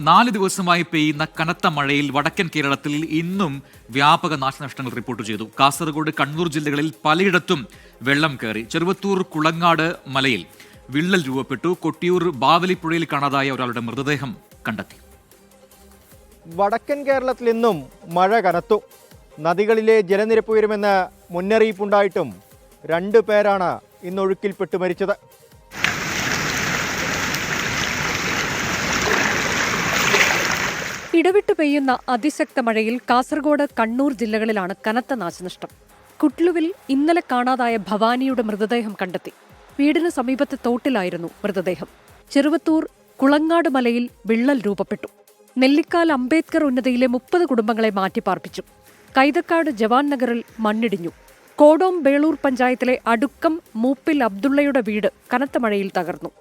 4 ദിവസമായി പെയ്യുന്ന കനത്ത മഴയിൽ വടക്കൻ കേരളത്തിൽ ഇന്നും വ്യാപക നാശനഷ്ടങ്ങൾ റിപ്പോർട്ട് ചെയ്തു. കാസർഗോഡ്, കണ്ണൂർ ജില്ലകളിൽ പലയിടത്തും വെള്ളം കയറി. ചെറുവത്തൂർ കുളങ്ങാട് മലയിൽ വിള്ളൽ രൂപപ്പെട്ടു. കൊട്ടിയൂർ ബാവലിപ്പുഴയിൽ കാണാതായ ഒരാളുടെ മൃതദേഹം കണ്ടെത്തി. വടക്കൻ കേരളത്തിൽ ഇന്നും മഴ കനത്തു. നദികളിലെ ജലനിരപ്പ് ഉയരുമെന്ന് മുന്നറിയിപ്പുണ്ടായിട്ടും 2 പേരാണ് ഇന്ന് ഒഴുക്കിൽപ്പെട്ട് മരിച്ചത്. ഇടവിട്ട് പെയ്യുന്ന അതിശക്ത മഴയിൽ കാസർഗോഡ്, കണ്ണൂർ ജില്ലകളിലാണ് കനത്ത നാശനഷ്ടം. കുട്ലുവിൽ ഇന്നലെ കാണാതായ ഭവാനിയുടെ മൃതദേഹം കണ്ടെത്തി. വീടിന് സമീപത്തെ തോട്ടിലായിരുന്നു മൃതദേഹം. ചെറുവത്തൂർ കുളങ്ങാട് മലയിൽ വിള്ളൽ രൂപപ്പെട്ടു. നെല്ലിക്കാൽ അംബേദ്കർ ഉന്നതിയിലെ 30 കുടുംബങ്ങളെ മാറ്റിപ്പാർപ്പിച്ചു. കൈതക്കാട് ജവാൻ നഗറിൽ മണ്ണിടിഞ്ഞു. കോടോം ബേളൂർ പഞ്ചായത്തിലെ അടുക്കം മൂപ്പിൽ അബ്ദുള്ളയുടെ വീട് കനത്ത മഴയിൽ തകർന്നു.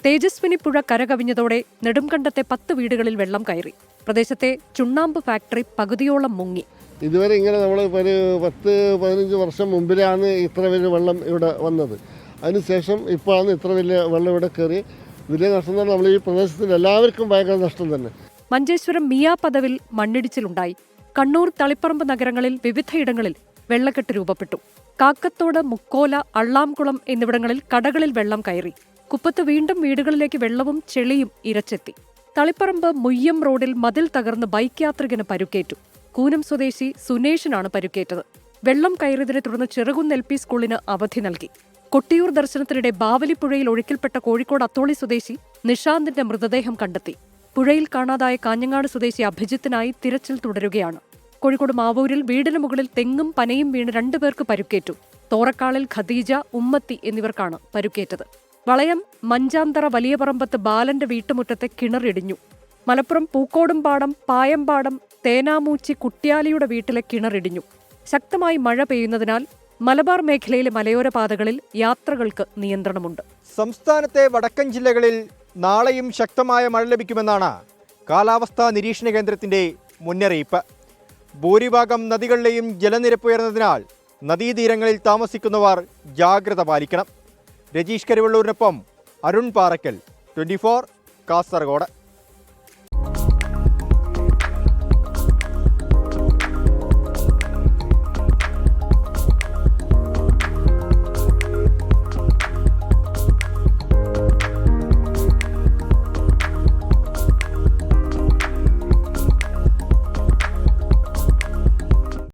തേജസ്വിനി പുഴ കരകവിഞ്ഞതോടെ നെടുംകണ്ടത്തെ 10 വീടുകളിൽ വെള്ളം കയറി. പ്രദേശത്തെ ചുണ്ണാമ്പ് ഫാക്ടറി പകുതിയോളം മുങ്ങി. ഇതുവരെ ഇങ്ങനെ നമ്മൾ ഒരു 10-15 വർഷം മുമ്പിലാണ് ഇത്ര വലിയ വെള്ളം ഇവിടെ വന്നത്. അതിനുശേഷം ഇപ്പോഴാണ് ഇത്ര വലിയ വെള്ളം ഇവിടെ കയറി. വലിയ നഷ്ടം തന്നെ നമ്മൾ ഈ പ്രദേശത്തിൽ എല്ലാവർക്കും ഭയങ്കര നഷ്ടം തന്നെ. മഞ്ചേശ്വരം മിയാപദവിൽ മണ്ണിടിച്ചിലുണ്ടായി. കണ്ണൂർ, തളിപ്പറമ്പ് നഗരങ്ങളിൽ വിവിധയിടങ്ങളിൽ വെള്ളക്കെട്ട് രൂപപ്പെട്ടു. കാക്കത്തോട്, മുക്കോല, അള്ളാംകുളം എന്നിവിടങ്ങളിൽ കടകളിൽ വെള്ളം കയറി. കുപ്പത്ത് വീണ്ടും വീടുകളിലേക്ക് വെള്ളവും ചെളിയും ഇരച്ചെത്തി. തളിപ്പറമ്പ് മുയ്യം റോഡിൽ മതിൽ തകർന്ന് ബൈക്ക് യാത്രികന് പരുക്കേറ്റു. കൂനം സ്വദേശി സുനേഷിനാണ് പരുക്കേറ്റത്. വെള്ളം കയറിയതിനെ തുടർന്ന് ചെറുകുന്ന് LP സ്കൂളിന് അവധി നൽകി. കൊട്ടിയൂർ ദർശനത്തിനിടെ ബാവലിപ്പുഴയിൽ ഒഴുക്കിൽപ്പെട്ട കോഴിക്കോട് അത്തോളി സ്വദേശി നിഷാന്തിന്റെ മൃതദേഹം കണ്ടെത്തി. പുഴയിൽ കാണാതായ കാഞ്ഞങ്ങാട് സ്വദേശി അഭിജിത്തിനായി തിരച്ചിൽ തുടരുകയാണ്. കോഴിക്കോട് മാവൂരിൽ വീടിന് മുകളിൽ തെങ്ങും പനയും വീണ് 2 പേർക്ക് പരുക്കേറ്റു. തോറക്കാളിൽ ഖദീജ, ഉമ്മത്തി എന്നിവർക്കാണ് പരുക്കേറ്റത്. വളയം മഞ്ചാന്തറ വലിയപറമ്പത്ത് ബാലന്റെ വീട്ടുമുറ്റത്തെ കിണറിടിഞ്ഞു. മലപ്പുറം പൂക്കോടുംപാടം, പായമ്പാടം, തേനാമൂച്ചി കുട്ട്യാലിയുടെ വീട്ടിലെ കിണറിടിഞ്ഞു. ശക്തമായി മഴ പെയ്യുന്നതിനാൽ മലബാർ മേഖലയിലെ മലയോര പാതകളിൽ യാത്രകൾക്ക് നിയന്ത്രണമുണ്ട്. സംസ്ഥാനത്തെ വടക്കൻ ജില്ലകളിൽ നാളെയും ശക്തമായ മഴ ലഭിക്കുമെന്നാണ് കാലാവസ്ഥാ നിരീക്ഷണ കേന്ദ്രത്തിന്റെ മുന്നറിയിപ്പ്. ഭൂരിഭാഗം നദികളിലെയും ജലനിരപ്പ് ഉയർന്നതിനാൽ നദീതീരങ്ങളിൽ താമസിക്കുന്നവർ ജാഗ്രത പാലിക്കണം. രജീഷ് കരിവള്ളൂരിനൊപ്പം അരുൺ പാറയ്ക്കൽ, 24 കാസർഗോഡ്.